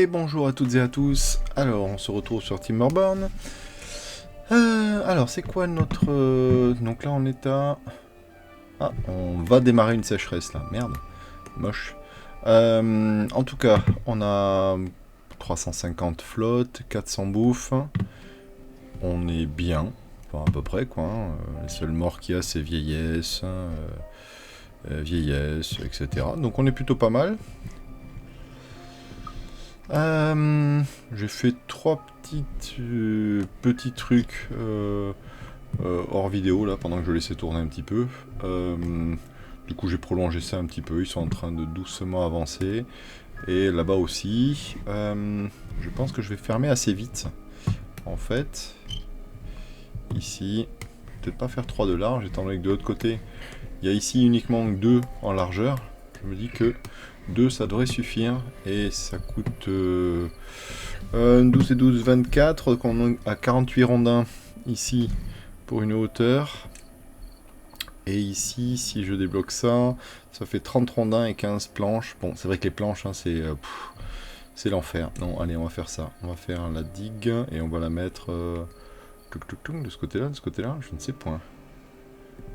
Et bonjour à toutes et à tous. Alors, on se retrouve sur Timberborn. Alors, c'est quoi notre... Donc là, on est à... Ah, on va démarrer une sécheresse, là. Merde. Moche. En tout cas, on a 350 flottes, 400 bouffes. On est bien. Enfin, à peu près, quoi. Les seuls morts qu'il y a, c'est vieillesse, vieillesse, etc. Donc, on est plutôt pas mal. J'ai fait 3 petits trucs hors vidéo là pendant que je laissais tourner un petit peu. Du coup j'ai prolongé ça un petit peu, ils sont en train de doucement avancer. Et là-bas aussi, je pense que je vais fermer assez vite. En fait, ici, peut-être pas faire 3 de large, étant donné que de l'autre côté, il y a ici uniquement 2 en largeur. Je me dis que 2 ça devrait suffire et ça coûte 12 et 12, 24 à 48 rondins ici pour une hauteur. Et ici, si je débloque ça, ça fait 30 rondins et 15 planches. Bon, c'est vrai que les planches, hein, c'est l'enfer. Non, allez, on va faire ça. On va faire la digue et on va la mettre de ce côté-là, de ce côté-là, je ne sais point.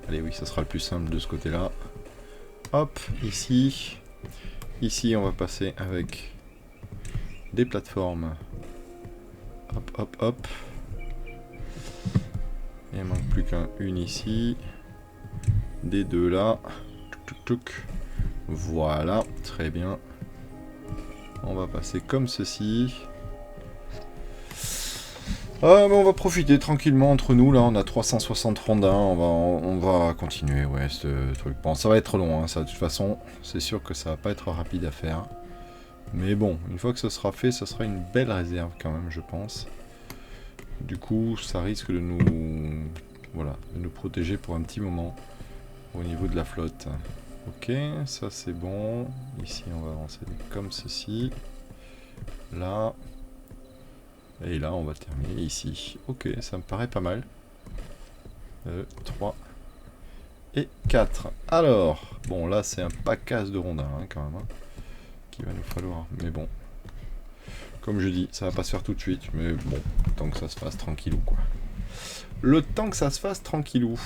Allez, oui, ça sera le plus simple de ce côté-là. Hop, ici. Ici, on va passer avec des plateformes. Hop, hop, hop. Il ne manque plus qu'une ici. Des 2 là. Touc, touc, touc. Voilà, très bien. On va passer comme ceci. On va profiter tranquillement entre nous. Là, on a 360 rondins. On va continuer, ouais, ce truc. Bon, ça va être long, hein, ça. De toute façon, c'est sûr que ça va pas être rapide à faire. Mais bon, une fois que ce sera fait, ça sera une belle réserve quand même, je pense. Du coup, ça risque de nous... Voilà, de nous protéger pour un petit moment. Au niveau de la flotte. Ok, ça c'est bon. Ici, on va avancer comme ceci. Là. Et là, on va terminer ici. Ok, ça me paraît pas mal. 3 et 4. Alors, bon, là, c'est un pacasse de rondins, hein, quand même. Hein, qu'il va nous falloir. Mais bon. Comme je dis, ça va pas se faire tout de suite. Mais bon, tant que ça se fasse tranquillou, quoi. Le temps que ça se fasse tranquillou.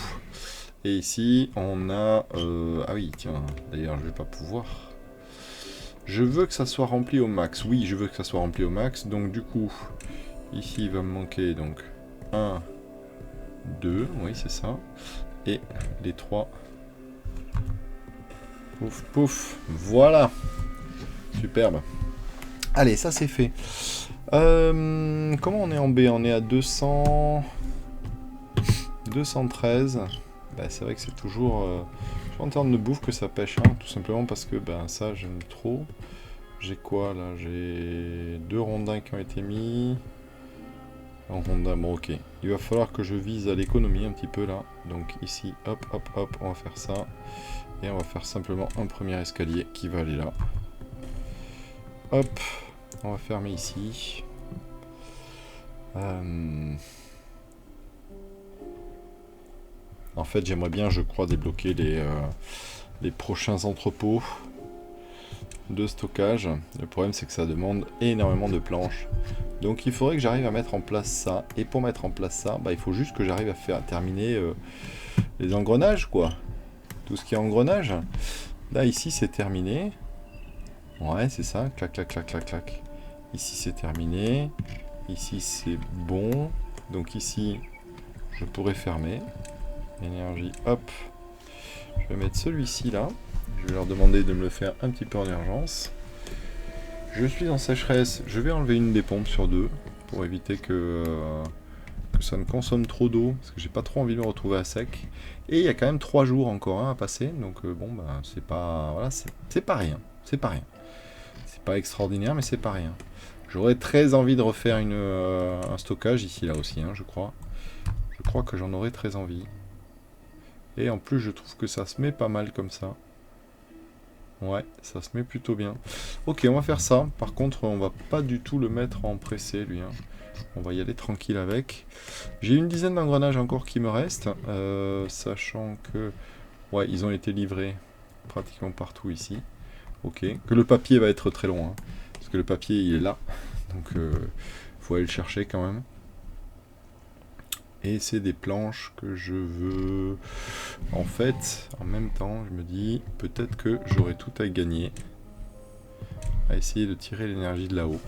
Et ici, on a... Ah oui, tiens, d'ailleurs, je vais pas pouvoir... Je veux que ça soit rempli au max. Oui, je veux que ça soit rempli au max. Donc, du coup, ici, il va me manquer, donc, 1, 2, oui, c'est ça. Et les 3. Pouf, pouf, voilà. Superbe. Allez, ça, c'est fait. Comment on est en B? On est à 200... 213. Bah, c'est vrai que c'est toujours en termes de bouffe que ça pêche, hein, tout simplement parce que ben ça j'aime trop. J'ai quoi là? J'ai 2 rondins qui ont été mis. En rondin, bon ok. Il va falloir que je vise à l'économie un petit peu là. Donc ici, hop, hop, hop, on va faire ça. Et on va faire simplement un premier escalier qui va aller là. Hop, on va fermer ici. En fait, j'aimerais bien, je crois, débloquer les prochains entrepôts de stockage. Le problème, c'est que ça demande énormément de planches. Donc, il faudrait que j'arrive à mettre en place ça. Et pour mettre en place ça, bah, il faut juste que j'arrive à terminer les engrenages, quoi. Tout ce qui est engrenage. Là, ici, c'est terminé. Ouais, c'est ça. Clac, clac, clac, clac, clac. Ici, c'est terminé. Ici, c'est bon. Donc, ici, je pourrais fermer. Énergie, hop. Je vais mettre celui-ci là. Je vais leur demander de me le faire un petit peu en urgence. Je suis en sécheresse. Je vais enlever une des pompes sur 2 pour éviter que ça ne consomme trop d'eau parce que j'ai pas trop envie de me retrouver à sec. Et il y a quand même 3 jours encore à passer. Donc bon, bah, c'est pas, voilà, c'est pas rien. C'est pas rien. C'est pas extraordinaire, mais c'est pas rien. J'aurais très envie de refaire un stockage ici là aussi, hein, je crois. Je crois que j'en aurais très envie. Et en plus, je trouve que ça se met pas mal comme ça. Ouais, ça se met plutôt bien. Ok, on va faire ça. Par contre, on va pas du tout le mettre en pressé, lui. Hein. On va y aller tranquille avec. J'ai une dizaine d'engrenages encore qui me restent. Sachant que... Ouais, ils ont été livrés pratiquement partout ici. Ok. Que le papier va être très long. Hein. Parce que le papier il est là, donc faut aller le chercher quand même. Et c'est des planches que je veux... En fait, en même temps, je me dis, peut-être que j'aurai tout à gagner à essayer de tirer l'énergie de là-haut.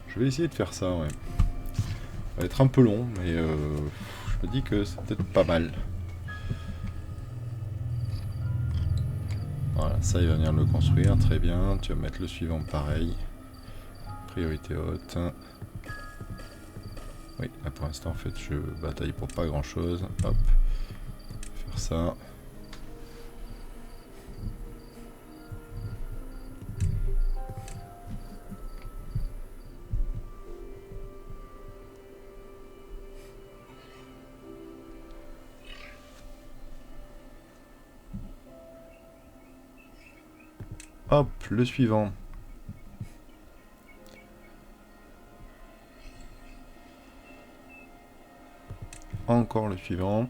Je vais essayer de faire ça, ouais. Ça va être un peu long, mais je me dis que c'est peut-être pas mal. Voilà, ça il va venir le construire, très bien. Tu vas mettre le suivant pareil. Priorité haute. Oui, là pour l'instant en fait je bataille pour pas grand chose. Hop, faire ça. Hop, le suivant. Encore le suivant.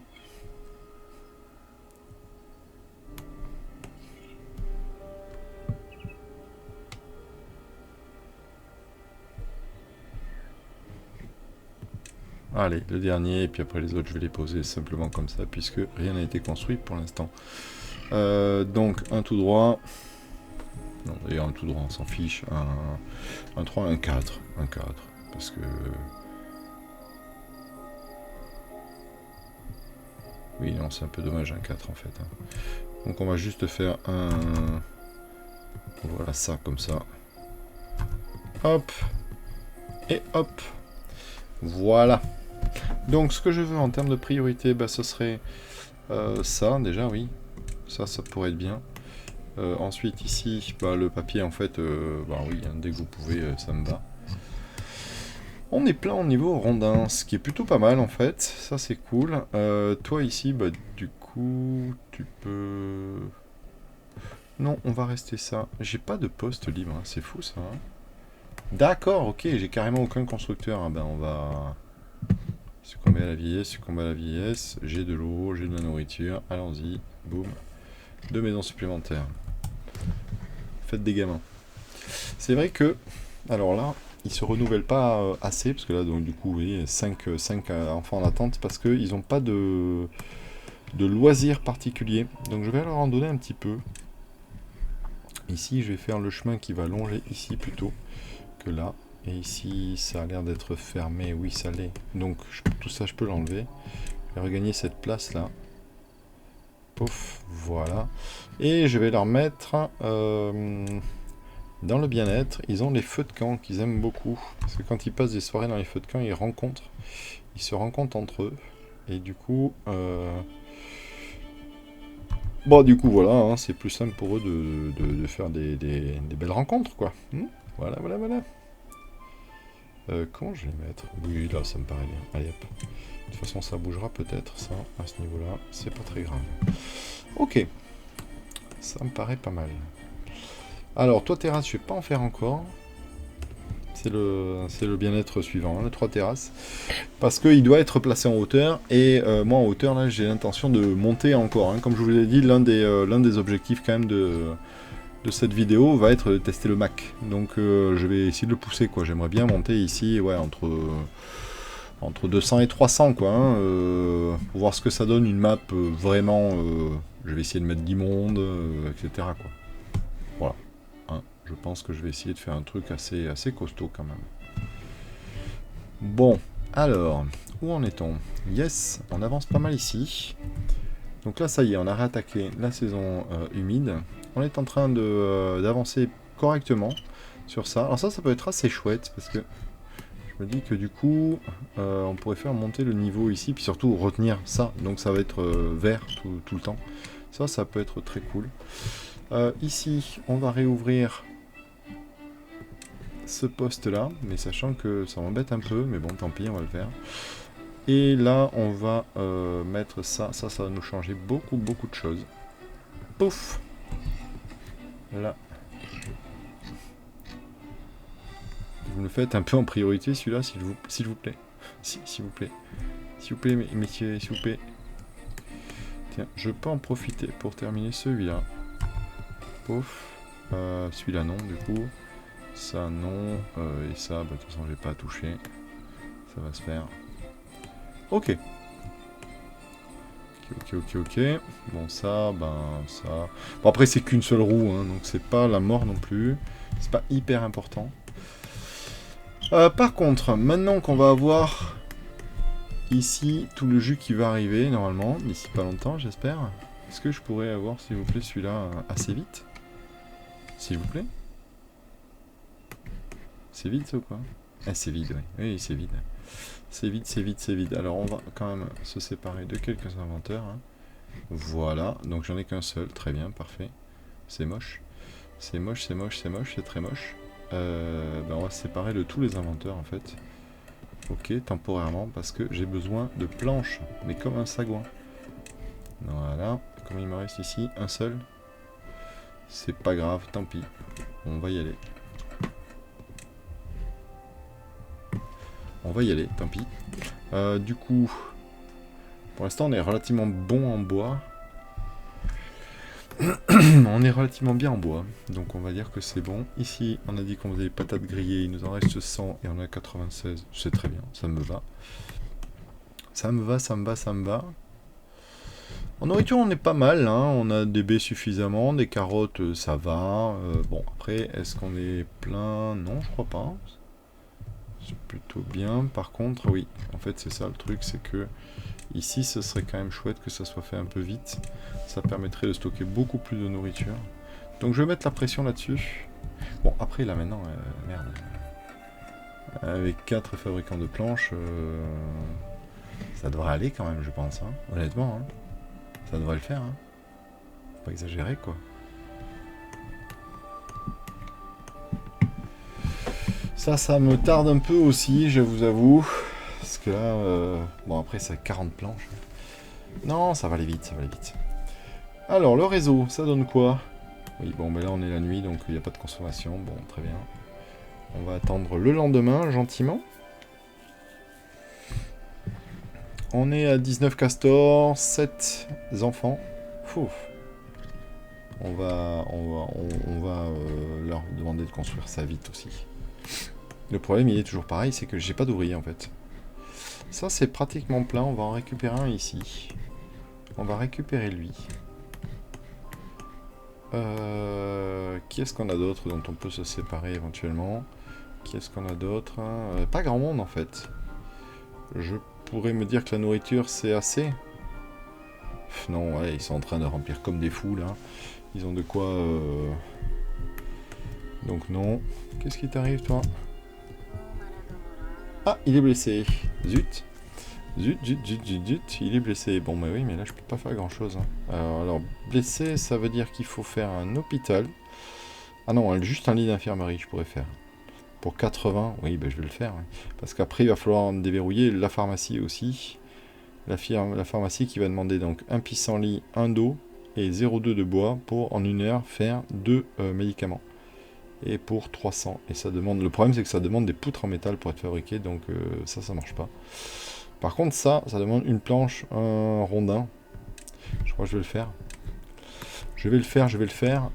Allez, le dernier, et puis après les autres je vais les poser simplement comme ça, puisque rien n'a été construit pour l'instant. Donc un tout droit. Non, d'ailleurs un tout droit on s'en fiche. Un 3, un 4. Un 4. Parce que... Oui, non, c'est un peu dommage un 4 en fait. Donc on va juste faire un... Voilà ça, comme ça. Hop. Et hop. Voilà. Donc ce que je veux en termes de priorité, bah, ce serait ça déjà, oui. Ça pourrait être bien. Ensuite ici, bah, le papier en fait, bah oui, hein, dès que vous pouvez, ça me va. On est plein au niveau rondin, ce qui est plutôt pas mal en fait, ça c'est cool. Toi ici, bah du coup, tu peux... Non, on va rester ça. J'ai pas de poste libre, hein. C'est fou ça. Hein. D'accord, ok, j'ai carrément aucun constructeur. Ah ben on va... Succomber à la vieillesse, succomber à la vieillesse. J'ai de l'eau, j'ai de la nourriture. Allons-y, boum. 2 maisons supplémentaires. Faites des gamins. C'est vrai que... Alors là... Ils se renouvellent pas assez, parce que là, donc, du coup, vous voyez, 5 enfants en attente, parce qu'ils n'ont pas de loisirs particuliers. Donc je vais leur en donner un petit peu. Ici, je vais faire le chemin qui va longer ici plutôt que là. Et ici, ça a l'air d'être fermé. Oui, ça l'est. Donc tout ça, je peux l'enlever. Je vais regagner cette place-là. Pouf, voilà. Et je vais leur mettre... dans le bien-être, ils ont les feux de camp qu'ils aiment beaucoup. Parce que quand ils passent des soirées dans les feux de camp, ils se rencontrent entre eux. Et du coup, bon, du coup, voilà, hein, c'est plus simple pour eux de faire des belles rencontres, quoi. Voilà, voilà, voilà. Comment je vais les mettre? Oui, là, ça me paraît bien. Allez, hop. De toute façon, ça bougera peut-être, ça, à ce niveau-là. C'est pas très grave. Ok. Ça me paraît pas mal. Alors, toi, terrasse, je vais pas en faire encore. C'est le bien-être suivant, hein, le 3 terrasses. Parce qu'il doit être placé en hauteur. Et moi, en hauteur, là, j'ai l'intention de monter encore. Hein. Comme je vous l'ai dit, l'un des objectifs, quand même, de cette vidéo va être de tester le Mac. Donc, je vais essayer de le pousser, quoi. J'aimerais bien monter ici, ouais, entre 200 et 300, quoi. Hein, pour voir ce que ça donne, une map vraiment... je vais essayer de mettre 10 mondes, etc., quoi. Voilà. Je pense que je vais essayer de faire un truc assez costaud quand même. Bon, alors, où en est-on? Yes, on avance pas mal ici. Donc là, ça y est, on a réattaqué la saison humide. On est en train d'avancer correctement sur ça. Alors ça peut être assez chouette, parce que je me dis que du coup, on pourrait faire monter le niveau ici, puis surtout retenir ça. Donc ça va être vert tout le temps. Ça peut être très cool. Ici, on va réouvrir ce poste là, mais sachant que ça m'embête un peu, mais bon tant pis, on va le faire. Et là on va mettre ça va nous changer beaucoup de choses. Pouf. Là. Vous me le faites un peu en priorité celui-là, s'il vous plaît. S'il vous plaît. S'il vous plaît, messieurs, s'il vous plaît. Tiens, je peux en profiter pour terminer celui-là. Pouf. Celui-là non, du coup. Ça non. Et ça, bah, de toute façon, j'ai pas à toucher. Ça va se faire. Ok. Ok. Bon, ça, ben, ça... Bon, après, c'est qu'une seule roue, hein, donc c'est pas la mort non plus. C'est pas hyper important. Par contre, maintenant qu'on va avoir ici tout le jus qui va arriver, normalement, d'ici pas longtemps, j'espère. Est-ce que je pourrais avoir, s'il vous plaît, celui-là assez vite? S'il vous plaît? C'est vide, ça, ou quoi? Ah, c'est vide, oui. Oui, c'est vide. C'est vide. Alors, on va quand même se séparer de quelques inventeurs. Hein. Voilà. Donc, j'en ai qu'un seul. Très bien, parfait. C'est moche. C'est très moche. Ben, on va se séparer de tous les inventeurs, en fait. Ok, temporairement, parce que j'ai besoin de planches. Mais comme un sagouin. Voilà. Combien il me reste ici? Un seul. C'est pas grave, tant pis. On va y aller. On va y aller, tant pis. Du coup, pour l'instant, on est relativement bon en bois. On est relativement bien en bois, donc on va dire que c'est bon. Ici, on a dit qu'on faisait des patates grillées, il nous en reste 100 et on a 96. C'est très bien, ça me va. Ça me va. En nourriture, on est pas mal, hein. On a des baies suffisamment, des carottes, ça va. Bon, après, est-ce qu'on est plein? Non, je crois pas. C'est plutôt bien. Par contre, oui, en fait, c'est ça le truc, c'est que ici, ce serait quand même chouette que ça soit fait un peu vite. Ça permettrait de stocker beaucoup plus de nourriture. Donc je vais mettre la pression là-dessus. Bon, après, là, maintenant, merde. Avec 4 fabricants de planches, ça devrait aller quand même, je pense. Hein. Honnêtement, hein. Ça devrait le faire. Hein. Faut pas exagérer, quoi. Ça me tarde un peu aussi, je vous avoue. Parce que là, bon après ça a 40 planches. Non, ça va aller vite, Alors, le réseau, ça donne quoi? Oui, bon, ben là on est la nuit, donc il n'y a pas de consommation. Bon, très bien. On va attendre le lendemain, gentiment. On est à 19 castors, 7 enfants. Fouf. On va leur demander de construire ça vite aussi. Le problème, il est toujours pareil, c'est que j'ai pas d'ouvrier en fait. Ça, c'est pratiquement plein. On va en récupérer un ici. On va récupérer lui. Qui est-ce qu'on a d'autre dont on peut se séparer éventuellement? Qui est-ce qu'on a d'autre? Pas grand monde en fait. Je pourrais me dire que la nourriture c'est assez. Non, ouais, ils sont en train de remplir comme des fous là. Ils ont de quoi... Donc non. Qu'est-ce qui t'arrive toi? Ah, il est blessé. Zut. Zut, il est blessé. Bon, bah oui, mais là, je peux pas faire grand-chose. Hein. Alors, blessé, ça veut dire qu'il faut faire un hôpital. Ah non, juste un lit d'infirmerie, je pourrais faire. Pour 80, oui, bah, je vais le faire. Hein. Parce qu'après, il va falloir déverrouiller la pharmacie aussi. La pharmacie qui va demander donc un pissenlit, un d'eau et 0,2 de bois pour, en 1 heure, faire 2 médicaments. Et pour 300. Et ça demande... Le problème, c'est que ça demande des poutres en métal pour être fabriqué, donc ça marche pas. Par contre, ça demande une planche, un rondin. Je crois que je vais le faire. Je vais le faire.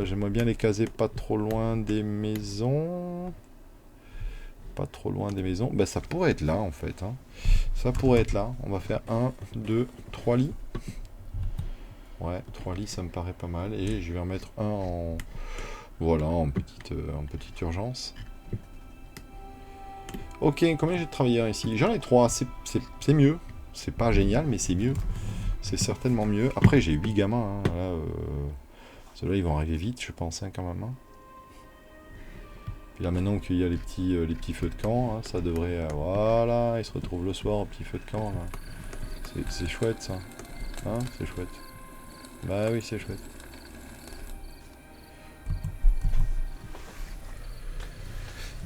J'aimerais bien les caser pas trop loin des maisons. Bah, ça pourrait être là, en fait. Hein. Ça pourrait être là. On va faire 1, 2, 3 lits. Ouais, 3 lits, ça me paraît pas mal. Et je vais en mettre un en... Voilà, en petite urgence. Ok, combien j'ai de travailleurs ici? J'en ai 3, c'est mieux. C'est pas génial, mais c'est mieux. C'est certainement mieux. Après, j'ai 8 gamins. Hein, là, ceux-là, ils vont arriver vite, je pense, hein, quand même. Hein. Puis là, maintenant qu'il y a les petits feux de camp, hein, ça devrait... voilà, ils se retrouvent le soir au petit feu de camp. C'est chouette, ça. Hein, c'est chouette. Bah oui, c'est chouette.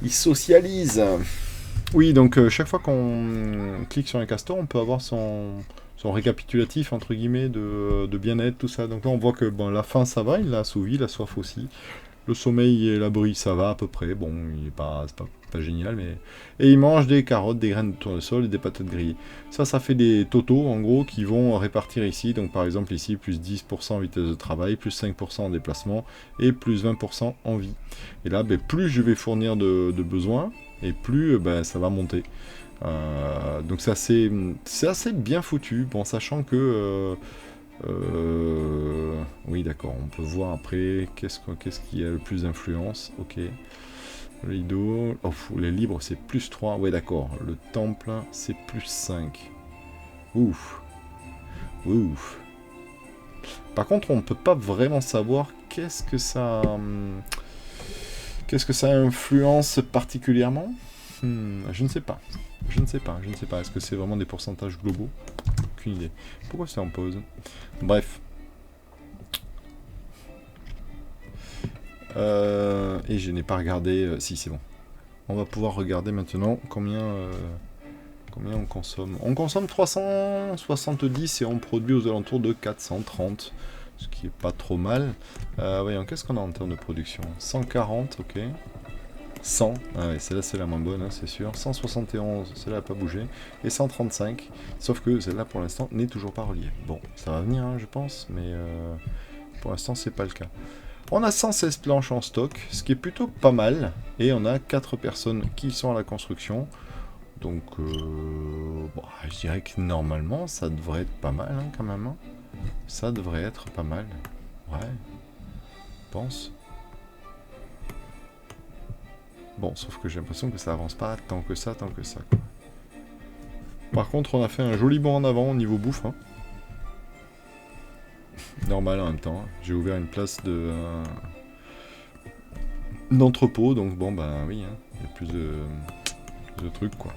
Ils socialisent. Oui, donc chaque fois qu'on clique sur un castor, on peut avoir son récapitulatif, entre guillemets, de bien-être, tout ça. Donc là, on voit que bon, la faim, ça va, il l'a assouvi, la soif aussi. Le sommeil et l'abri, ça va à peu près. Bon, il est pas, c'est pas génial, mais... Et il mange des carottes, des graines de tournesol et des patates grillées. Ça fait des totaux, en gros, qui vont répartir ici. Donc, par exemple, ici, plus 10% en vitesse de travail, plus 5% en déplacement, et plus 20% en vie. Et là, ben, plus je vais fournir de besoins, et plus ben, ça va monter. Donc, c'est assez bien foutu, bon, sachant que... oui, d'accord, on peut voir après qu'est-ce qui a le plus d'influence. Ok. Lido. Oh, les libres, c'est plus 3. Ouais, d'accord. Le temple, c'est plus 5. Ouf. Ouf. Par contre, on ne peut pas vraiment savoir qu'est-ce que ça influence particulièrement. Je ne sais pas. Je ne sais pas. Est-ce que c'est vraiment des pourcentages globaux? Aucune idée. Pourquoi c'est en pause? Bref. Et je n'ai pas regardé... si, c'est bon. On va pouvoir regarder maintenant combien on consomme. On consomme 370 et on produit aux alentours de 430. Ce qui est pas trop mal. Voyons, qu'est-ce qu'on a en termes de production? 140, ok. 100, ah ouais, celle-là c'est la moins bonne, hein, c'est sûr. 171, celle-là n'a pas bougé. Et 135, sauf que celle-là pour l'instant n'est toujours pas reliée. Bon, ça va venir, hein, je pense, mais pour l'instant c'est pas le cas. On a 116 planches en stock, ce qui est plutôt pas mal. Et on a 4 personnes qui sont à la construction. Donc, bon, je dirais que normalement ça devrait être pas mal, hein, quand même. Hein. Ça devrait être pas mal. Ouais, je pense. Bon, sauf que j'ai l'impression que ça avance pas tant que ça, quoi. Par contre, on a fait un joli bond en avant au niveau bouffe. Hein. Normal en même temps. Hein. J'ai ouvert une place d'entrepôt, donc bon, bah oui, hein. Il y a plus de trucs, quoi.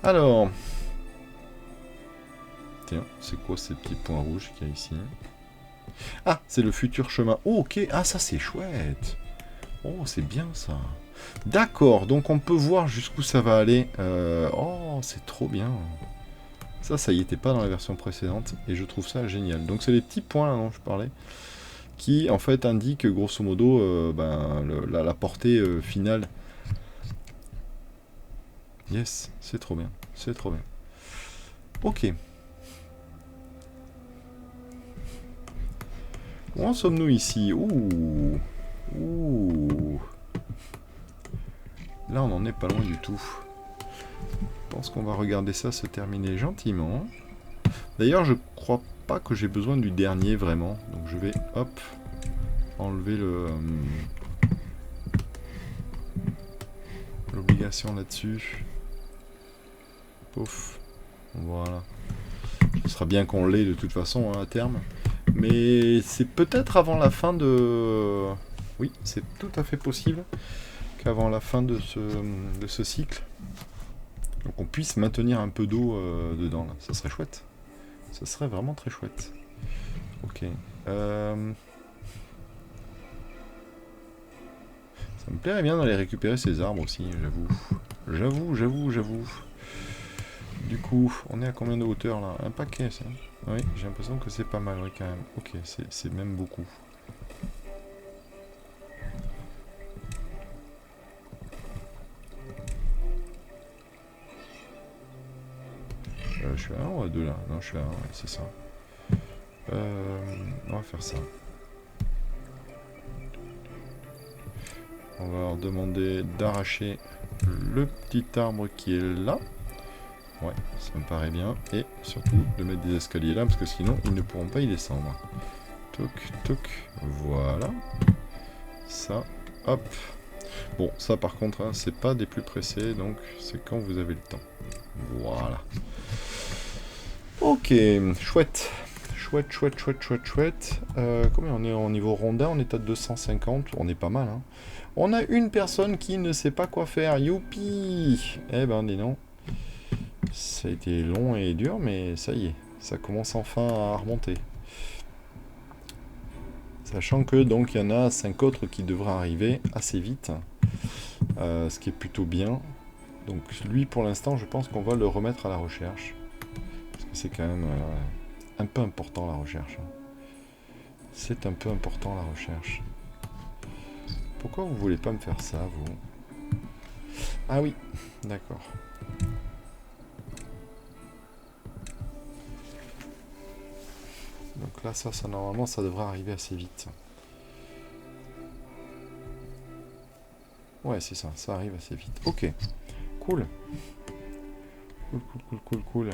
Alors... Tiens, c'est quoi ces petits points rouges qu'il y a ici? Ah, c'est le futur chemin. Oh, ok. Ah, ça, c'est chouette. Oh, c'est bien, ça. D'accord, donc on peut voir jusqu'où ça va aller. Oh, c'est trop bien. Ça y était pas dans la version précédente. Et je trouve ça génial. Donc c'est les petits points là, dont je parlais. Qui, en fait, indiquent, grosso modo, la portée finale. Yes, c'est trop bien. C'est trop bien. Ok. Où en sommes-nous ici? Ouh. Ouh. Là, on n'en est pas loin du tout. Je pense qu'on va regarder ça se terminer gentiment. D'ailleurs, je crois pas que j'ai besoin du dernier, vraiment. Donc je vais, hop, enlever l'obligation là-dessus. Pouf. Voilà. Ce sera bien qu'on l'ait de toute façon, hein, à terme. Mais c'est peut-être avant la fin de... Oui, c'est tout à fait possible qu'avant la fin de ce cycle, donc on puisse maintenir un peu d'eau dedans. Là. Ça serait chouette. Ça serait vraiment très chouette. Ok. Ça me plairait bien d'aller récupérer ces arbres aussi, j'avoue. J'avoue. Du coup, on est à combien de hauteur là? Un paquet, ça. Oui, j'ai l'impression que c'est pas mal, oui, quand même. Ok, c'est même beaucoup. Je suis à 1 ou à 2 là? Non, je suis à 1, ouais, c'est ça. On va faire ça. On va leur demander d'arracher le petit arbre qui est là. Ouais, ça me paraît bien. Et surtout de mettre des escaliers là, parce que sinon ils ne pourront pas y descendre. Toc, toc, voilà. Ça, hop. Bon, ça par contre, hein, c'est pas des plus pressés, donc c'est quand vous avez le temps. Voilà. Ok, chouette. Chouette. Combien on est en niveau rondin? On est à 250, on est pas mal. Hein. On a une personne qui ne sait pas quoi faire. Youpi! Eh ben, dis donc. Ça a été long et dur, mais ça y est. Ça commence enfin à remonter. Sachant que, donc, il y en a 5 autres qui devraient arriver assez vite. Ce qui est plutôt bien. Donc, lui, pour l'instant, je pense qu'on va le remettre à la recherche. Parce que c'est quand même... un peu important la recherche. C'est un peu important la recherche. Pourquoi vous voulez pas me faire ça, vous? Ah oui, d'accord. Donc là, ça normalement, ça devrait arriver assez vite. Ouais, c'est ça, ça arrive assez vite. Ok, cool. Cool.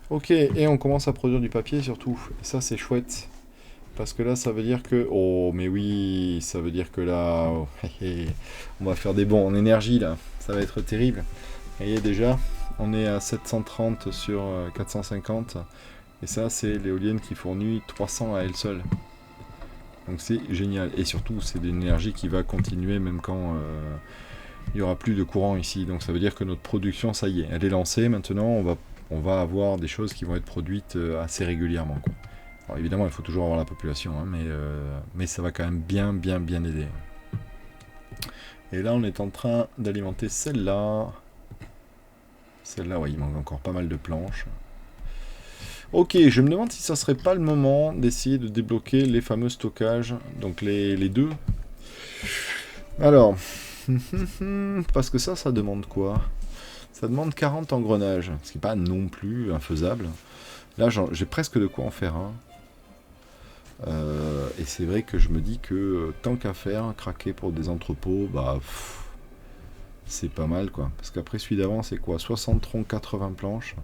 Ok, et on commence à produire du papier surtout. Ça, c'est chouette. Parce que là, ça veut dire que... Oh, mais oui, ça veut dire que là... oh, on va faire des bons en énergie, là. Ça va être terrible. Vous voyez, déjà, on est à 730 sur 450. Et ça, c'est l'éolienne qui fournit 300 à elle seule. Donc c'est génial. Et surtout, c'est de l'énergie qui va continuer même quand il n'y aura plus de courant ici. Donc ça veut dire que notre production, ça y est, elle est lancée. Maintenant, on va avoir des choses qui vont être produites assez régulièrement, quoi. Alors évidemment, il faut toujours avoir la population, hein, mais ça va quand même bien aider. Et là, on est en train d'alimenter celle-là. Celle-là, ouais, il manque encore pas mal de planches. Ok, je me demande si ça serait pas le moment d'essayer de débloquer les fameux stockages, donc les deux. Alors, parce que ça demande quoi? Ça demande 40 engrenages, ce qui n'est pas non plus infaisable. Là, j'ai presque de quoi en faire un. Et c'est vrai que je me dis que tant qu'à faire, craquer pour des entrepôts, bah c'est pas mal quoi. Parce qu'après celui d'avant c'est quoi? 60 troncs, 80 planches.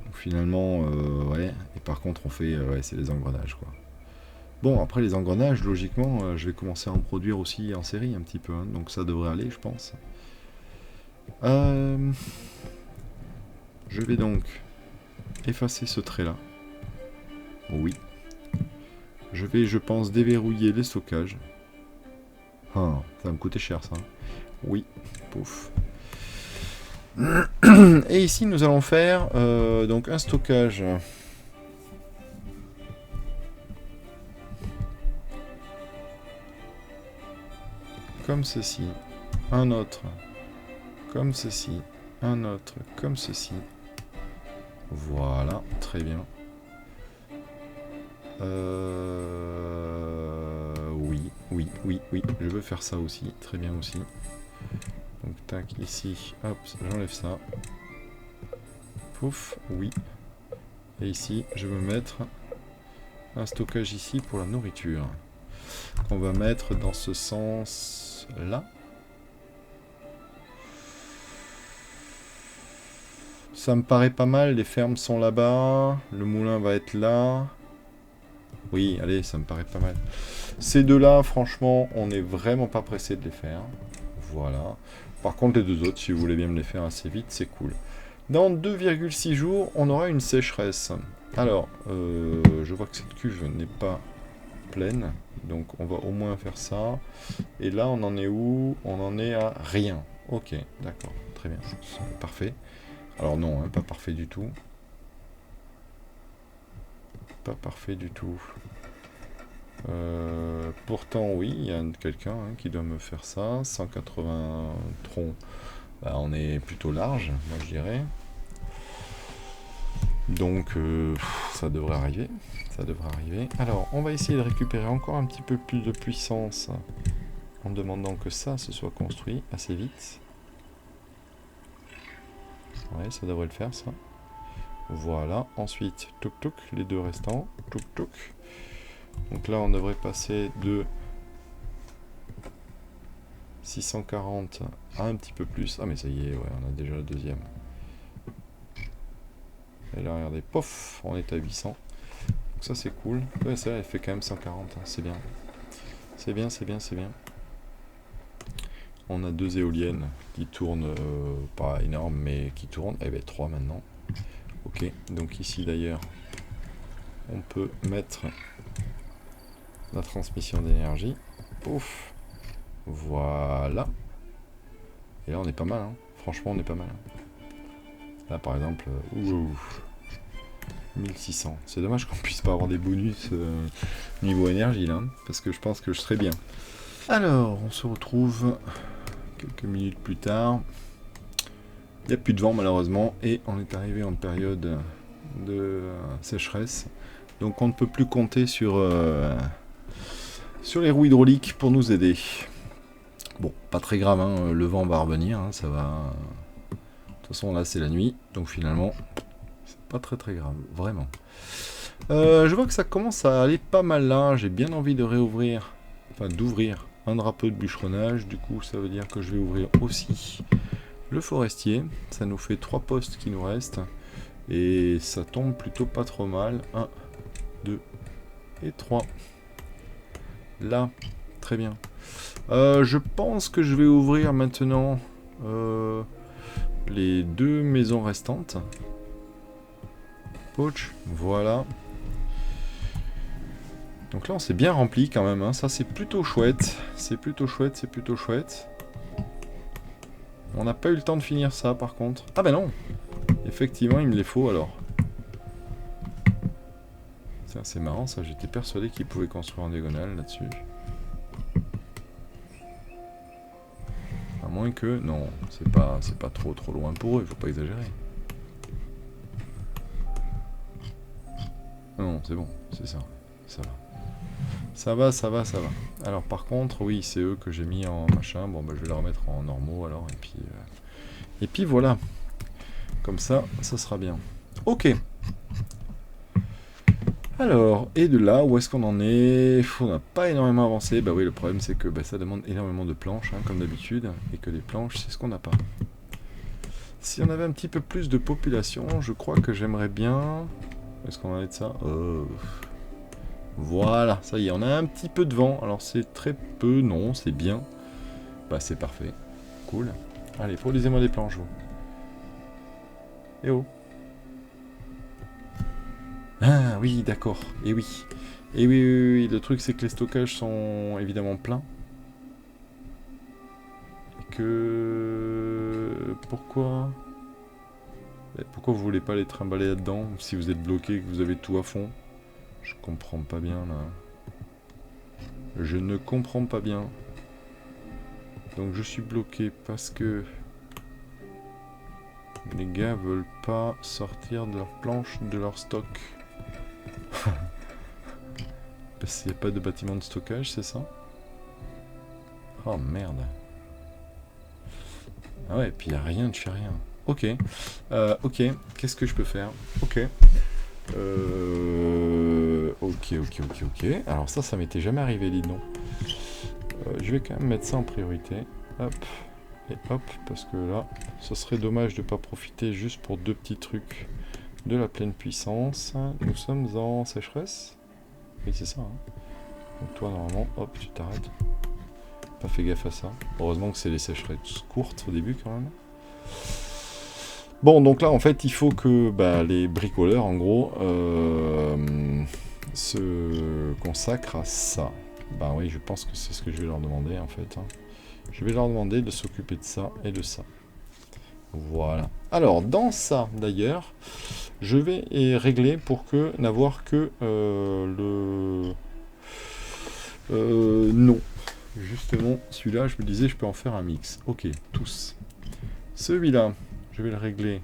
Donc finalement, ouais. Et par contre on fait, ouais, c'est les engrenages quoi. Bon, après les engrenages, logiquement, je vais commencer à en produire aussi en série un petit peu. Hein, donc ça devrait aller, je pense. Je vais donc effacer ce trait là. Oui. Je vais, je pense, déverrouiller les stockages. Ah, ça va me coûter cher, ça. Oui, pouf. Et ici, nous allons faire donc un stockage. Comme ceci. Un autre. Comme ceci. Un autre. Comme ceci. Voilà, très bien. Oui. Je veux faire ça aussi. Très bien aussi. Donc, tac, ici. Hop, j'enlève ça. Pouf, oui. Et ici, je veux mettre un stockage ici pour la nourriture. On va mettre dans ce sens-là. Ça me paraît pas mal, les fermes sont là-bas, le moulin va être là. Oui, allez, ça me paraît pas mal. Ces deux-là, franchement, on n'est vraiment pas pressé de les faire. Voilà. Par contre, les deux autres, si vous voulez bien me les faire assez vite, c'est cool. Dans 2,6 jours, on aura une sécheresse. Alors, je vois que cette cuve n'est pas pleine, donc on va au moins faire ça. Et là, on en est où? On en est à rien. Ok, d'accord, très bien, parfait. Alors non, hein, pas parfait du tout. Pas parfait du tout. Pourtant, oui, il y a quelqu'un hein, qui doit me faire ça. 180 troncs. Bah, on est plutôt large, moi je dirais. Donc, ça devrait arriver. Ça devrait arriver. Alors, on va essayer de récupérer encore un petit peu plus de puissance en demandant que ça se soit construit assez vite. Ouais, ça devrait le faire, ça. Voilà. Ensuite, touk, les deux restants. Touk. Donc là, on devrait passer de 640 à un petit peu plus. Ah, mais ça y est, ouais, on a déjà le deuxième. Et là, regardez, pof, on est à 800. Donc ça, c'est cool. Ouais, ça, elle fait quand même 140, hein, c'est bien. C'est bien. On a deux éoliennes qui tournent, pas énormes, mais qui tournent. Eh bien, 3 maintenant. Ok, donc ici, d'ailleurs, on peut mettre la transmission d'énergie. Pouf. Voilà. Et là, on est pas mal, hein. Franchement, on est pas mal. Là, par exemple, 1600. C'est dommage qu'on puisse pas avoir des bonus niveau énergie, là. Parce que je pense que je serais bien. Alors, on se retrouve quelques minutes plus tard. Il n'y a plus de vent malheureusement et on est arrivé en période de sécheresse. Donc on ne peut plus compter sur les roues hydrauliques pour nous aider. Bon, pas très grave, hein, le vent va revenir, hein, ça va... De toute façon là c'est la nuit, donc finalement c'est pas très grave, vraiment. Je vois que ça commence à aller pas mal là, j'ai bien envie de réouvrir, enfin d'ouvrir un drapeau de bûcheronnage, du coup ça veut dire que je vais ouvrir aussi le forestier, ça nous fait 3 postes qui nous restent, et ça tombe plutôt pas trop mal, 1, 2 et 3. Là, très bien. Je pense que je vais ouvrir maintenant les 2 maisons restantes. Poach, voilà. Donc là on s'est bien rempli quand même, hein. Ça c'est plutôt chouette. C'est plutôt chouette, c'est plutôt chouette. On n'a pas eu le temps de finir ça par contre. Ah ben non. Effectivement il me les faut alors. C'est marrant ça, j'étais persuadé qu'ils pouvaient construire en diagonale là-dessus. À moins que... Non, c'est pas trop loin pour eux, il faut pas exagérer. Non, c'est bon, c'est ça. Ça va. Ça va, ça va, ça va. Alors par contre, oui, c'est eux que j'ai mis en machin. Bon, bah je vais les remettre en normaux alors. Et puis voilà. Comme ça, ça sera bien. Ok. Alors, et de là, où est-ce qu'on en est? On n'a pas énormément avancé. Bah oui, le problème c'est que ça demande énormément de planches, hein, comme d'habitude. Et que les planches, c'est ce qu'on n'a pas. Si on avait un petit peu plus de population, je crois que j'aimerais bien... Est-ce qu'on en est de ça? Voilà, ça y est, on a un petit peu de vent. Alors c'est très peu, non, c'est bien. Bah c'est parfait. Cool. Allez, produisez-moi des planches, vous. Eh oh. Ah oui, d'accord. Et oui. Et oui, oui, oui. Le truc c'est que les stockages sont évidemment pleins. Et que... Pourquoi vous voulez pas les trimballer là-dedans si vous êtes bloqué et que vous avez tout à fond? Je comprends pas bien là. Je ne comprends pas bien. Donc je suis bloqué parce que les gars veulent pas sortir de leur planche, de leur stock. Parce qu'il n'y a pas de bâtiment de stockage, c'est ça? Oh merde. Ah ouais, et puis il n'y a rien de chez rien. Ok. Ok, qu'est-ce que je peux faire? Ok. Ok. Alors ça m'était jamais arrivé, dis donc. Je vais quand même mettre ça en priorité. Hop. Et hop, parce que là, ce serait dommage de ne pas profiter juste pour 2 petits trucs de la pleine puissance. Nous sommes en sécheresse. Oui, c'est ça. Hein. Donc toi, normalement, hop, tu t'arrêtes. Pas fait gaffe à ça. Heureusement que c'est les sécheresses courtes au début, quand même. Bon, donc là, en fait, il faut que les bricoleurs, en gros, se consacrent à ça. Bah oui, je pense que c'est ce que je vais leur demander, en fait. Hein. Je vais leur demander de s'occuper de ça et de ça. Voilà. Alors, dans ça, d'ailleurs, je vais régler pour n'avoir que non. Justement, celui-là, je me disais, je peux en faire un mix. Ok, tous. Celui-là, je vais le régler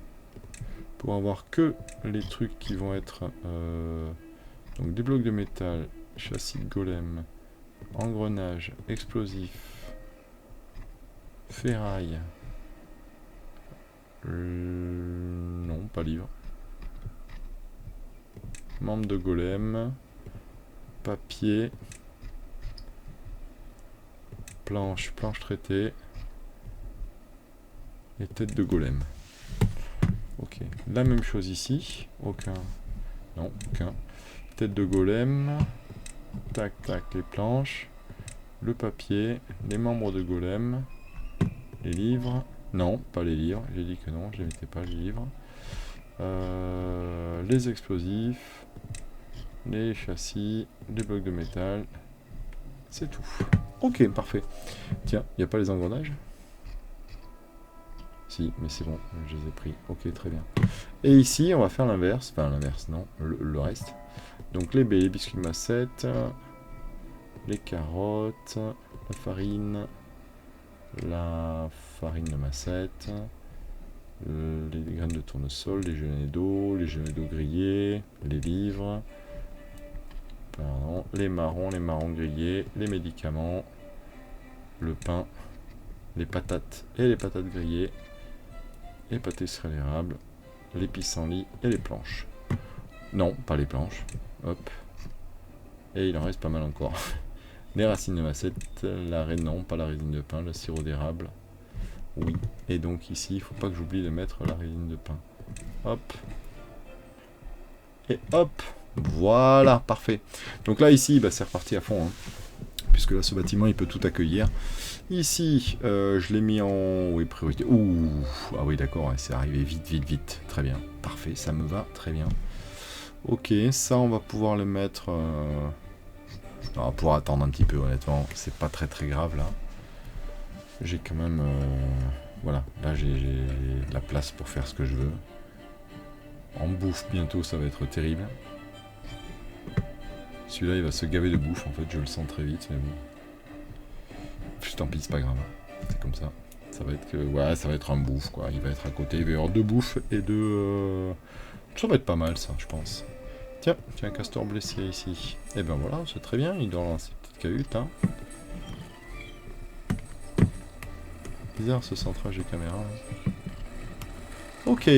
pour avoir que les trucs qui vont être... donc, des blocs de métal, châssis de golem, engrenage, explosif, ferraille. Non, pas livre. Membre de golem. Papier. Planche traitée. Et tête de golem. Ok. La même chose ici. Aucun. Non, aucun. Tête de golem. Tac, tac, les planches. Le papier. Les membres de golem. Les livres. Non, pas les livres. J'ai dit que non, je ne mettais pas les livres. Les explosifs. Les châssis. Les blocs de métal. C'est tout. Ok, parfait. Tiens, il n'y a pas les engrenages? Si, mais c'est bon, je les ai pris. Ok, très bien. Et ici, on va faire l'inverse. Enfin, l'inverse, non, le reste. Donc les baies, les biscuits de massette, les carottes, la farine de massette, les graines de tournesol, les gelées d'eau grillés, les livres, pardon, les marrons grillés, les médicaments, le pain, les patates et les patates grillées, les pâtisseries à l'érable, les pissenlits et les planches. Non, pas les planches. Hop. Et il en reste pas mal encore. Les racines de macette, non, pas la résine de pain, le sirop d'érable. Oui. Et donc ici, il faut pas que j'oublie de mettre la résine de pain. Hop. Et hop. Voilà, parfait. Donc là, ici, bah, c'est reparti à fond. Hein, puisque là, ce bâtiment, il peut tout accueillir. Ici, je l'ai mis en priorité. Ouh, ah oui, d'accord, c'est arrivé vite. Très bien. Parfait, ça me va très bien. Ok, ça, on va pouvoir le mettre... On va pouvoir attendre un petit peu, honnêtement. C'est pas très grave, là. J'ai quand même... voilà, là, j'ai la place pour faire ce que je veux. En bouffe, bientôt, ça va être terrible. Celui-là, il va se gaver de bouffe, en fait. Je le sens très vite, mais bon. Puis, tant pis, c'est pas grave. C'est comme ça. Ça va être que... Ouais, ça va être un bouffe, quoi. Il va être à côté. Il va y avoir 2 bouffes et 2... Ça va être pas mal, ça, je pense. Tiens, un castor blessé ici. Et ben voilà, c'est très bien, il dort dans ses petites cahutes. Hein. Bizarre ce centrage de caméra. Hein. Ok.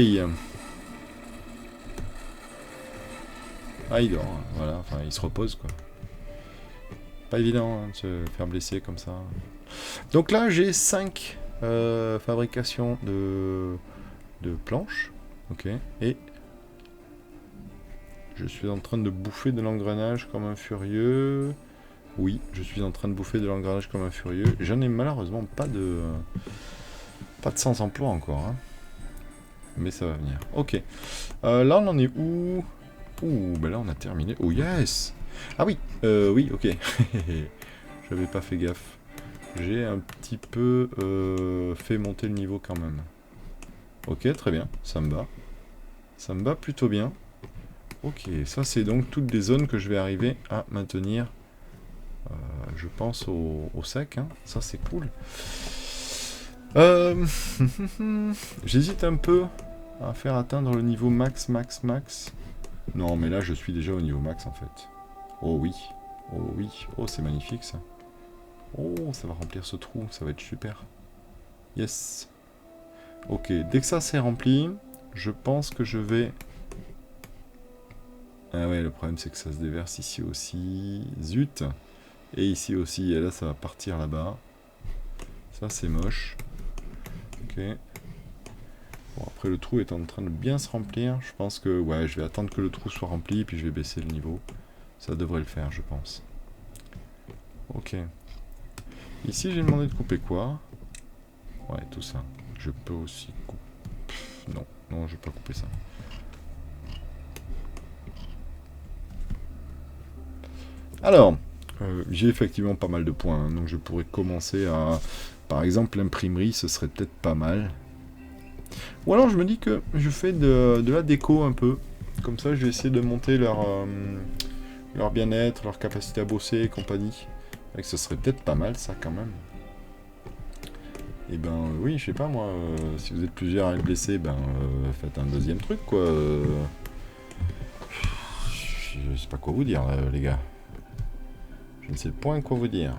Ah, il dort, hein. Voilà, enfin, il se repose, quoi. Pas évident hein, de se faire blesser comme ça. Donc là, j'ai 5 fabrications de planches. Ok, et... Je suis en train de bouffer de l'engrenage comme un furieux. Oui, je suis en train de bouffer de l'engrenage comme un furieux. J'en ai malheureusement pas de sans emploi encore. Hein. Mais ça va venir. Ok. Là, on en est où? Ouh, ben là, on a terminé. Oh, yes! Ah oui, oui, ok. J'avais pas fait gaffe. J'ai un petit peu fait monter le niveau quand même. Ok, très bien. Ça me va. Ça me va plutôt bien. Ok, ça c'est donc toutes les zones que je vais arriver à maintenir, je pense, au sec. Hein. Ça c'est cool. J'hésite un peu à faire atteindre le niveau max. Non, mais là je suis déjà au niveau max en fait. Oh oui, oh c'est magnifique ça. Oh, ça va remplir ce trou, ça va être super. Yes. Ok, dès que ça c'est rempli, je pense que je vais... Ah ouais, le problème c'est que ça se déverse ici aussi. Zut. Et ici aussi, et là ça va partir là-bas. Ça c'est moche. Ok. Bon, après le trou est en train de bien se remplir. Je pense que, ouais, je vais attendre que le trou soit rempli, puis je vais baisser le niveau. Ça devrait le faire, je pense. Ok. Ici j'ai demandé de couper quoi? Ouais, tout ça. Je peux aussi couper... Non, je vais pas couper ça. Alors, j'ai effectivement pas mal de points, hein, donc je pourrais commencer à... Par exemple, l'imprimerie, ce serait peut-être pas mal. Ou alors je me dis que je fais de la déco un peu. Comme ça, je vais essayer de monter leur bien-être, leur capacité à bosser et compagnie. Et que ce serait peut-être pas mal, ça, quand même. Et ben, oui, je sais pas, moi, si vous êtes plusieurs à être blessés, ben, faites un deuxième truc, quoi. Je sais pas quoi vous dire, les gars. Je ne sais point quoi vous dire.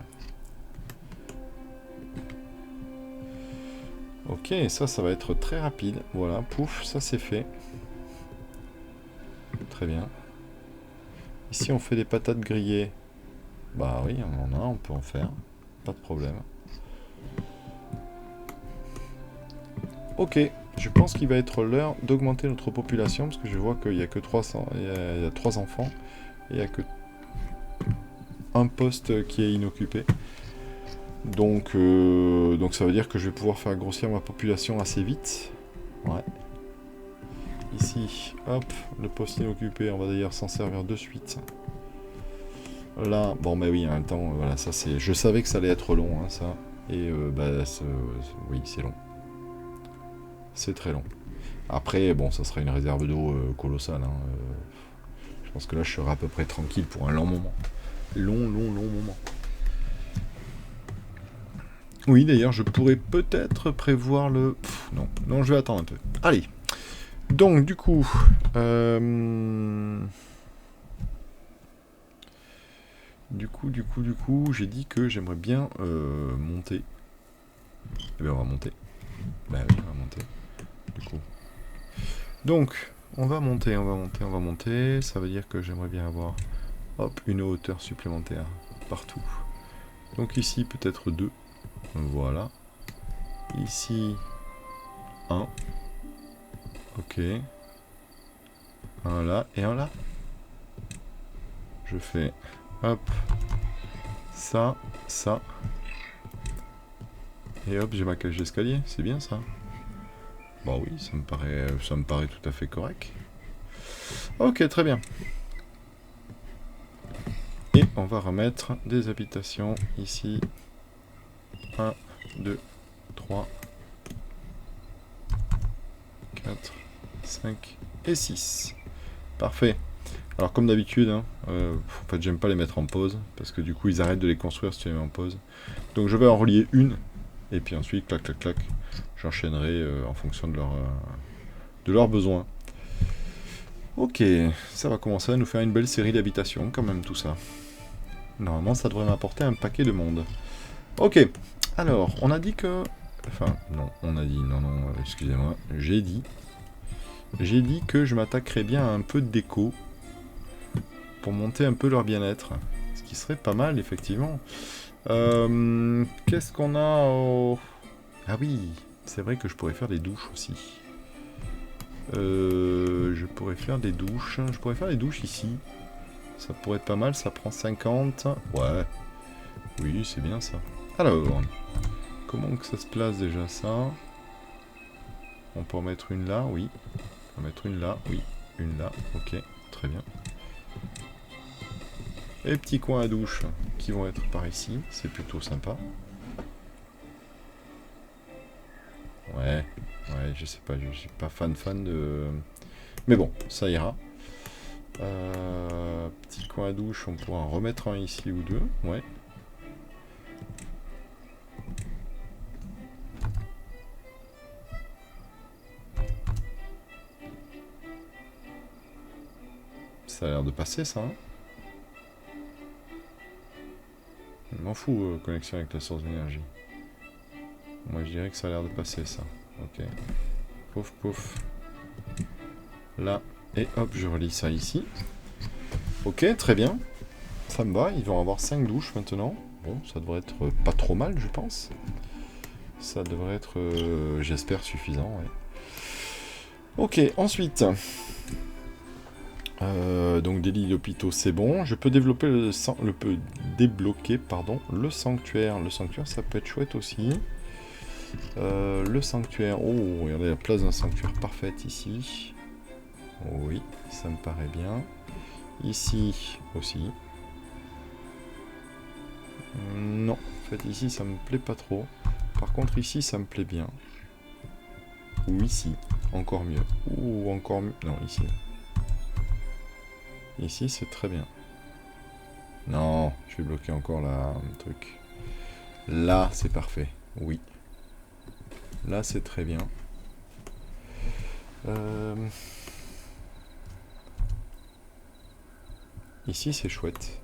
Ok, ça va être très rapide. Voilà, pouf, ça c'est fait. Très bien. Ici, on fait des patates grillées. Bah oui, on en a, on peut en faire. Pas de problème. Ok, je pense qu'il va être l'heure d'augmenter notre population, parce que je vois qu'il n'y a que 300, il y a 3 enfants, et il n'y a que un poste qui est inoccupé. Donc ça veut dire que je vais pouvoir faire grossir ma population assez vite. Ouais. Ici, hop, le poste inoccupé, on va d'ailleurs s'en servir de suite. Là, bon bah oui, en même temps, voilà, ça c'est... Je savais que ça allait être long, hein, ça. Et oui, c'est long. C'est très long. Après, bon, ça sera une réserve d'eau colossale. Hein, je pense que là, je serai à peu près tranquille pour un long moment. Long moment. Oui, d'ailleurs, je pourrais peut-être prévoir le... non. Non, je vais attendre un peu. Allez. Donc, du coup... Du coup, j'ai dit que j'aimerais bien monter. Eh bien, on va monter. Bah oui, on va monter. Du coup. Donc, on va monter. Ça veut dire que j'aimerais bien avoir, hop, une hauteur supplémentaire partout. Donc ici, peut-être 2. Voilà. Ici, 1. Ok. Un là et un là. Je fais, hop, ça, ça. Et hop, j'ai ma cage d'escalier. C'est bien ça. Bah oui, ça me paraît tout à fait correct. Ok, très bien. Et on va remettre des habitations ici. 1, 2, 3, 4, 5 et 6. Parfait. Alors comme d'habitude, hein, en fait j'aime pas les mettre en pause, parce que du coup ils arrêtent de les construire si tu les mets en pause. Donc je vais en relier une, et puis ensuite, clac, clac, clac, j'enchaînerai en fonction de leurs besoins. Ok, ça va commencer à nous faire une belle série d'habitations quand même tout ça. Normalement ça devrait m'apporter un paquet de monde. Ok, alors on a dit que... Enfin non, on a dit, non, excusez-moi, j'ai dit que je m'attaquerais bien à un peu de déco pour monter un peu leur bien-être. Ce qui serait pas mal, effectivement. Qu'est-ce qu'on a Ah oui, c'est vrai que je pourrais faire des douches aussi. Je pourrais faire des douches. Je pourrais faire des douches ici. Ça pourrait être pas mal, ça prend 50. Ouais. Oui, c'est bien ça. Alors, comment que ça se place déjà ça? On peut en mettre une là, oui. On peut en mettre une là, oui. Une là, ok. Très bien. Les petits coins à douche qui vont être par ici, c'est plutôt sympa. Ouais, je sais pas, je suis pas fan de... Mais bon, ça ira. Petit coin à douche, on pourra en remettre un ici ou deux, ouais. Ça a l'air de passer ça, hein. Je m'en fous, connexion avec la source d'énergie. Moi je dirais que ça a l'air de passer ça. Ok. Pouf, pouf. Là. Et hop, je relie ça ici. Ok, très bien. Ça me va, ils vont avoir 5 douches maintenant. Bon, ça devrait être pas trop mal, je pense. Ça devrait être, j'espère, suffisant, ouais. Ok, ensuite... donc des lits d'hôpitaux, c'est bon. Je peux développer débloquer, pardon, le sanctuaire. Le sanctuaire, ça peut être chouette aussi. Le sanctuaire... Oh, regardez la place d'un sanctuaire parfaite ici. Oui, ça me paraît bien. Ici aussi. Non, en fait ici ça me plaît pas trop. Par contre ici ça me plaît bien. Ou ici, encore mieux. Ou encore mieux. Non, ici. Ici c'est très bien. Non, je vais bloquer encore le truc. Là c'est parfait. Oui. Là c'est très bien. Ici c'est chouette.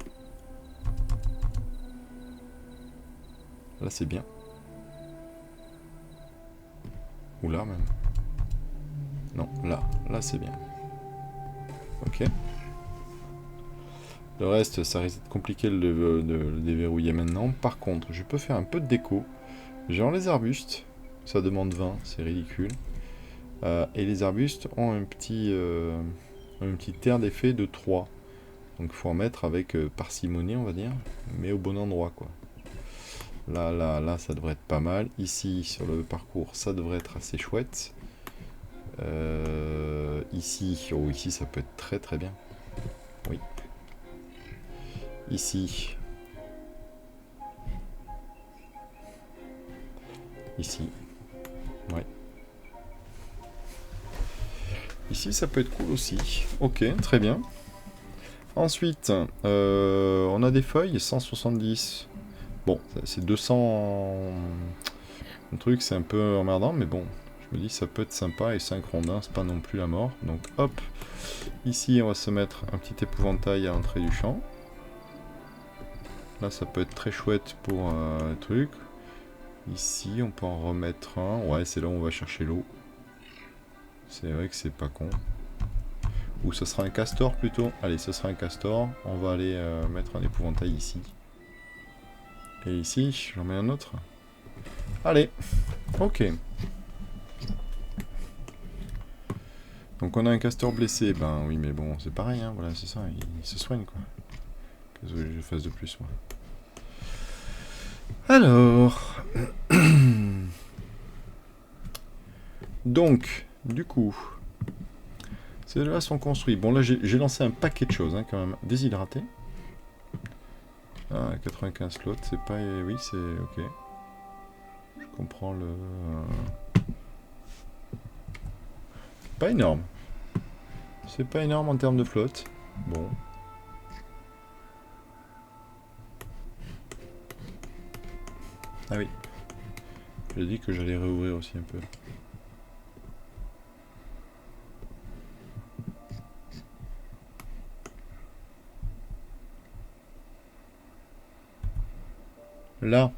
Là c'est bien. Ou là même. Non, là c'est bien. Ok. Le reste, ça risque de compliqué de le déverrouiller maintenant. Par contre, je peux faire un peu de déco. Genre les arbustes, ça demande 20, c'est ridicule. Et les arbustes ont une petite aire d'effet de 3. Donc il faut en mettre avec parcimonie, on va dire, mais au bon endroit, quoi. Là, ça devrait être pas mal. Ici, sur le parcours, ça devrait être assez chouette. Ici, oh, ici, ça peut être très très bien. Oui. Ici. Ici. Ouais. Ici, ça peut être cool aussi. Ok, très bien. Ensuite, on a des feuilles, 170. Bon, c'est 200... Le truc, c'est un peu emmerdant, mais bon, je Je me dis ça peut être sympa et 5 rondins c'est pas non plus la mort. Donc hop, ici on va se mettre un petit épouvantail à l'entrée du champ. Là ça peut être très chouette pour un truc. Ici on peut en remettre un. Ouais, c'est là où on va chercher l'eau. C'est vrai que c'est pas con. Ou ce sera un castor plutôt. Allez, ce sera un castor. On va aller mettre un épouvantail ici. Et ici, j'en mets un autre. Allez, ok. Donc on a un castor blessé. Ben oui, mais bon, c'est pareil, hein. Voilà, c'est ça. Il se soigne, quoi. Qu'est-ce que je fasse de plus, moi? Alors... Donc, du coup... Ces deux-là sont construits. Bon, là, j'ai lancé un paquet de choses, hein, quand même. Déshydraté. Ah, 95 slots, c'est pas... Oui, c'est... Ok. Je comprends le... Pas énorme. C'est pas énorme en termes de flotte. Bon. Ah oui. J'ai dit que j'allais réouvrir aussi un peu. Là.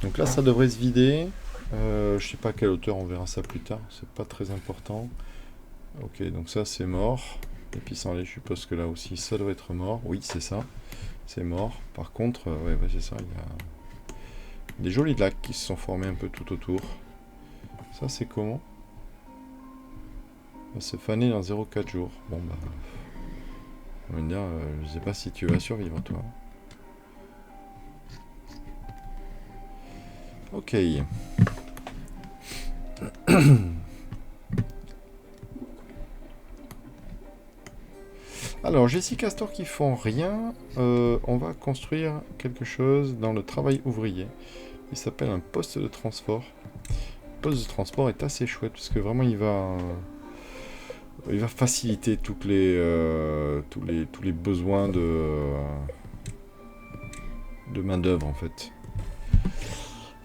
Donc là, ça devrait se vider. Je sais pas à quelle hauteur, on verra ça plus tard. C'est pas très important. Ok, donc ça, c'est mort. Et puis sans lait, je suppose que là aussi, ça doit être mort. Oui, c'est ça. C'est mort. Par contre, ouais, c'est ça. Il y a des jolis lacs qui se sont formés un peu tout autour. Ça, c'est comment? Ça va se faner dans 0,4 jours. Bon, bah... On va me dire, je sais pas si tu vas survivre, toi. Ok. Alors, j'ai 6 castors qui font rien. On va construire quelque chose dans le travail ouvrier. Il s'appelle un poste de transport. Le poste de transport est assez chouette parce que vraiment il va faciliter tous les besoins de main d'œuvre en fait.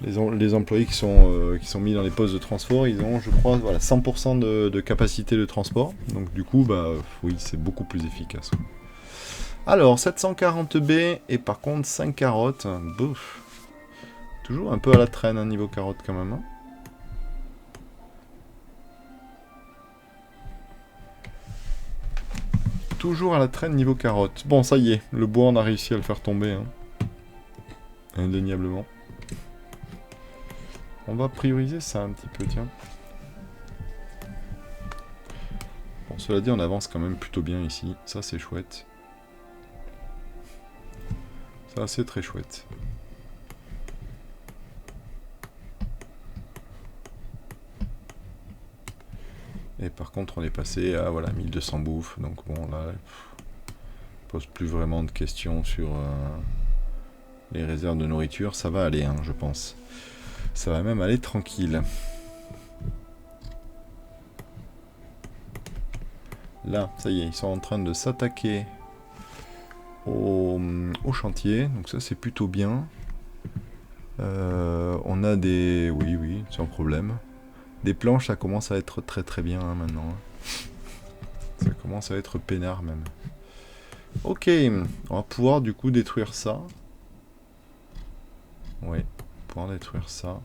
Les employés qui sont mis dans les postes de transport, ils ont, je crois, voilà, 100% de capacité de transport. Donc du coup, bah oui, c'est beaucoup plus efficace. Alors, 740 B et par contre 5 carottes. Bouf. Toujours un peu à la traîne, hein, niveau carottes quand même. Hein. Toujours à la traîne niveau carottes. Bon, ça y est, le bois, on a réussi à le faire tomber. Hein. Indéniablement. On va prioriser ça un petit peu, tiens. Bon, cela dit, on avance quand même plutôt bien ici. Ça, c'est chouette. Ça, c'est très chouette. Et par contre, on est passé à voilà, 1200 bouffes. Donc bon, là, on pose plus vraiment de questions sur les réserves de nourriture. Ça va aller, hein, je pense. Ça va même aller tranquille. Là, ça y est, ils sont en train de s'attaquer au chantier. Donc ça, c'est plutôt bien. On a des... Oui, sans problème. Des planches, ça commence à être très très bien hein, maintenant. Ça commence à être peinard même. Ok, on va pouvoir du coup détruire ça. Oui, pouvoir détruire ça.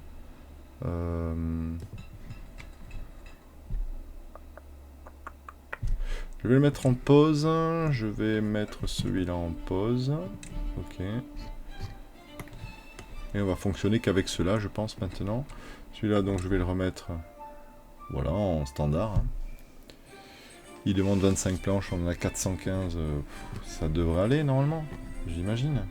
Je vais le mettre en pause. Je vais mettre celui-là en pause. Ok. Et on va fonctionner qu'avec cela, je pense, maintenant. Celui-là, donc, je vais le remettre... Voilà, en standard. Hein. Il demande 25 planches, on en a 415. Ça devrait aller, normalement. J'imagine.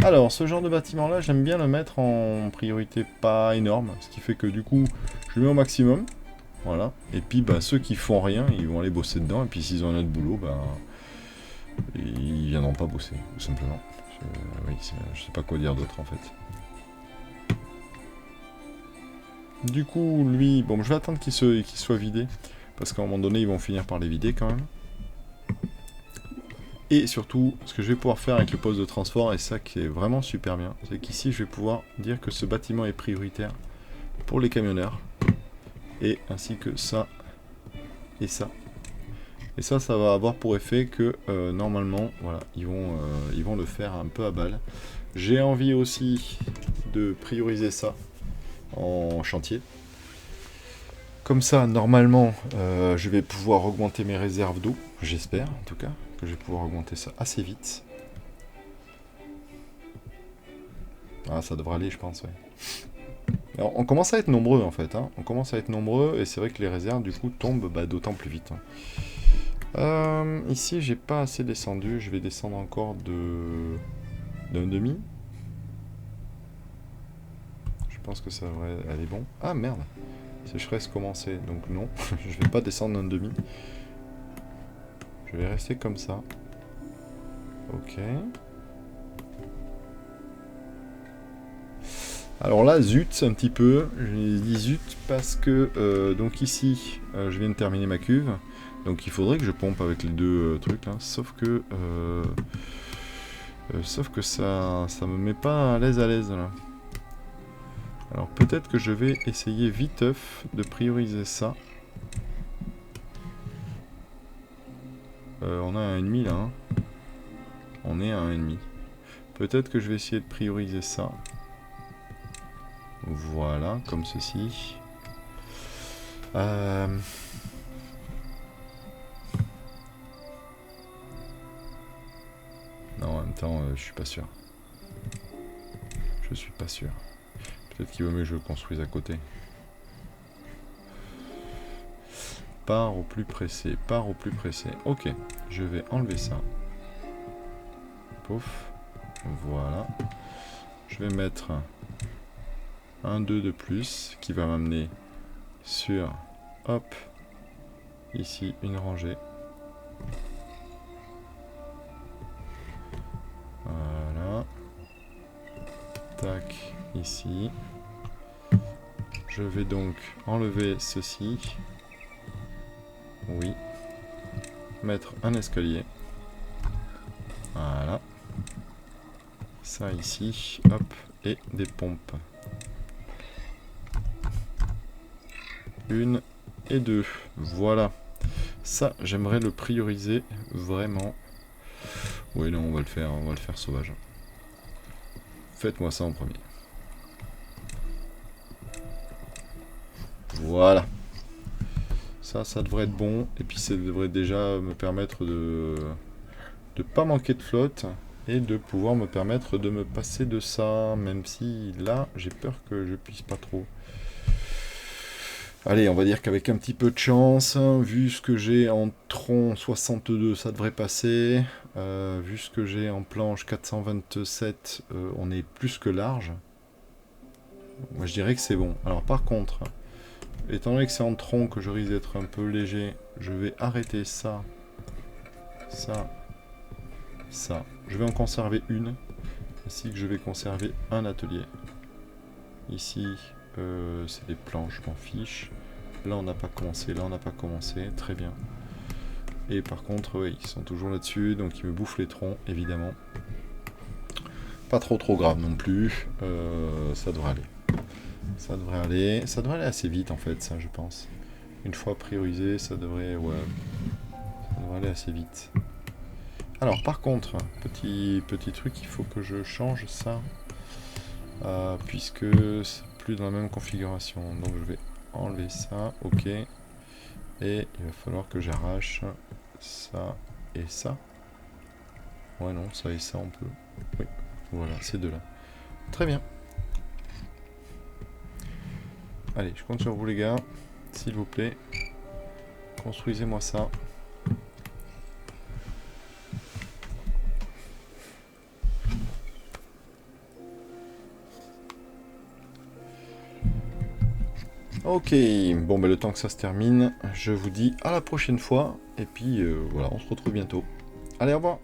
Alors, ce genre de bâtiment-là, j'aime bien le mettre en priorité pas énorme. Ce qui fait que, du coup, je le mets au maximum. Voilà. Et puis, bah, ceux qui font rien, ils vont aller bosser dedans. Et puis, s'ils ont un autre boulot, bah... ils viendront pas bosser, tout simplement. Oui, je sais pas quoi dire d'autre, en fait. Du coup, lui... Bon, je vais attendre qu'il soit vidé. Parce qu'à un moment donné, ils vont finir par les vider, quand même. Et surtout, ce que je vais pouvoir faire avec le poste de transport, et ça qui est vraiment super bien, c'est qu'ici, je vais pouvoir dire que ce bâtiment est prioritaire pour les camionneurs. et ainsi que ça et ça. Et ça va avoir pour effet que normalement, voilà, ils vont le faire un peu à balle. J'ai envie aussi de prioriser ça en chantier. Comme ça, normalement, je vais pouvoir augmenter mes réserves d'eau. J'espère, en tout cas, que je vais pouvoir augmenter ça assez vite. Ah, ça devrait aller, je pense, ouais. Alors, on commence à être nombreux, en fait. Hein. On commence à être nombreux, et c'est vrai que les réserves, du coup, tombent d'autant plus vite. Hein. Ici, j'ai pas assez descendu. Je vais descendre encore d'un demi. Je pense que ça devrait aller bon. Ah, merde. Sécheresse commencée. Donc non, je vais pas descendre d'un demi. Je vais rester comme ça. Ok. Alors là, zut, un petit peu. Je dis zut parce que, donc ici, je viens de terminer ma cuve. Donc il faudrait que je pompe avec les deux trucs, là. Sauf que ça me met pas à l'aise, là. Alors peut-être que je vais essayer viteuf de prioriser ça. On a un ennemi là. Hein. On est à un ennemi. Peut-être que je vais essayer de prioriser ça. Voilà, comme ceci. Non, en même temps, je suis pas sûr. Je suis pas sûr. Peut-être qu'il vaut mieux que je le construise à côté. Part au plus pressé, part au plus pressé. Ok, je vais enlever ça. Pouf. Voilà. Je vais mettre un 2 de plus qui va m'amener sur, hop, ici une rangée. Voilà. Tac, ici. Je vais donc enlever ceci. Oui. Mettre un escalier. Voilà. Ça ici, hop, et des pompes. 1 et 2. Voilà. Ça, j'aimerais le prioriser vraiment. Oui, non, on va le faire sauvage. Faites-moi ça en premier. Voilà. Ça devrait être bon. Et puis ça devrait déjà me permettre de pas manquer de flotte. Et de pouvoir me permettre de me passer de ça. Même si là, j'ai peur que je puisse pas trop. Allez, on va dire qu'avec un petit peu de chance, vu ce que j'ai en tronc 62, ça devrait passer. Vu ce que j'ai en planche 427, on est plus que large. Moi, je dirais que c'est bon. Alors, par contre, étant donné que c'est en tronc que je risque d'être un peu léger, je vais arrêter ça, ça, ça. Je vais en conserver une, ainsi que je vais conserver un atelier. Ici, c'est des planches, je m'en fiche. Là, on n'a pas commencé, là, on n'a pas commencé. Très bien. Et par contre, oui, ils sont toujours là-dessus, donc ils me bouffent les troncs, évidemment. Pas trop grave non plus. Ça devrait aller. Ça devrait aller. Ça devrait aller assez vite, en fait, ça, je pense. Une fois priorisé, ça devrait... Ouais. Ça devrait aller assez vite. Alors, par contre, petit truc, il faut que je change ça. Puisque c'est plus dans la même configuration. Donc, je vais enlever ça. OK. Et il va falloir que j'arrache ça et ça. Ouais, non, ça et ça, on peut. Oui, voilà, ces deux-là. Très bien. Allez, je compte sur vous, les gars. S'il vous plaît. Construisez-moi ça. Ok, bon, le temps que ça se termine, je vous dis à la prochaine fois. Et puis, voilà, on se retrouve bientôt. Allez, au revoir.